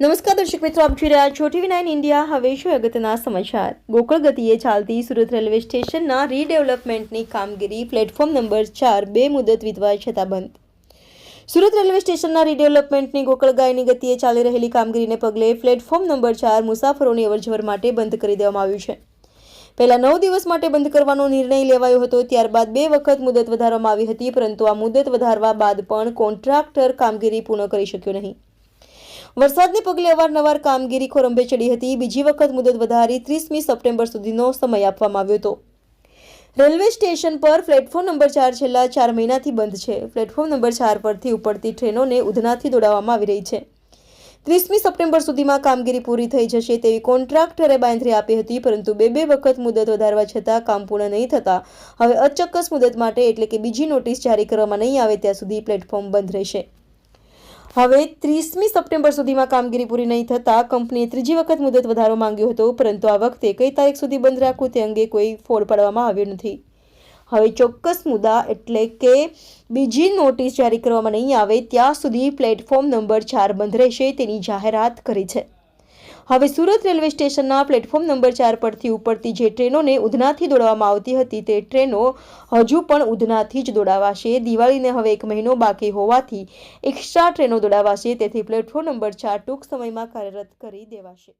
નમસ્કાર દર્શક મિત્રો, આપ જોઈ રહ્યા છો TV9 ઇન્ડિયા. હવે શું અગત્યના સમાચાર. ગોકળ ગતિએ ચાલતી સુરત રેલવે સ્ટેશનના રીડેવલપમેન્ટની કામગીરી પ્લેટફોર્મ નંબર 4 બે મુદત વીતવા છતાં બંધ. સુરત રેલવે સ્ટેશનના રીડેવલપમેન્ટની ગોકળગાયની ગતિએ ચાલી રહેલી કામગીરીને પગલે પ્લેટફોર્મ નંબર 4 મુસાફરોની અવરજવર માટે બંધ કરી દેવામાં આવ્યું છે. પહેલા 9 દિવસ માટે બંધ કરવાનો નિર્ણય લેવાયો હતો. ત્યારબાદ 2 વખત મુદત વધારવામાં આવી હતી, પરંતુ આ મુદત વધારવા બાદ પણ કોન્ટ્રાક્ટર કામગીરી પૂર્ણ કરી શક્યો નહીં. વરસાદને પગલે અવારનવાર કામગીરી ખોરંભે ચડી હતી. બીજી વખત મુદત વધારી 30મી સપ્ટેમ્બર સુધીનો સમય આપવામાં આવ્યો હતો. રેલવે સ્ટેશન પર પ્લેટફોર્મ નંબર 4 છેલ્લા 4 મહિનાથી બંધ છે. પ્લેટફોર્મ નંબર 4 પરથી ઉપડતી ટ્રેનોને ઉધનાથી દોડાવવામાં આવી રહી છે. 30મી સપ્ટેમ્બર સુધીમાં કામગીરી પૂરી થઈ જશે તેવી કોન્ટ્રાક્ટરે બાંયધરી આપી હતી, પરંતુ બે વખત મુદત વધારવા છતાં કામ પૂર્ણ નહીં થતા હવે અચોક્કસ મુદત માટે એટલે કે બીજી નોટિસ જારી કરવામાં નહીં આવે ત્યાં સુધી પ્લેટફોર્મ બંધ રહેશે. હવે 30મી સપ્ટેમ્બર સુધીમાં કામગીરી પૂરી નહીં થતાં કંપનીએ ત્રીજી વખત મુદત વધારો માંગ્યો હતો, પરંતુ આ વખતે કઈ તારીખ સુધી બંધ રાખવું તે અંગે કોઈ ફોડ પાડવામાં આવ્યો નથી. હવે ચોક્કસ મુદ્દા એટલે કે બીજી નોટિસ જારી કરવામાં નહીં આવે ત્યાં સુધી પ્લેટફોર્મ નંબર 4 બંધ રહેશે તેની જાહેરાત કરી છે. હવે સુરત રેલવે સ્ટેશનના પ્લેટફોર્મ નંબર 4 પરથી ઉપડતી જે ટ્રેનોને ઉધનાથી દોડાવવામાં આવતી હતી તે ટ્રેનો હજુ પણ ઉધનાથી જ દોડાવાશે. દિવાળીને હવે 1 મહિનો બાકી હોવાથી એક્સ્ટ્રા ટ્રેનો દોડાવાશે, તેથી પ્લેટફોર્મ નંબર 4 ટૂંક સમયમાં કાર્યરત કરી દેવાશે.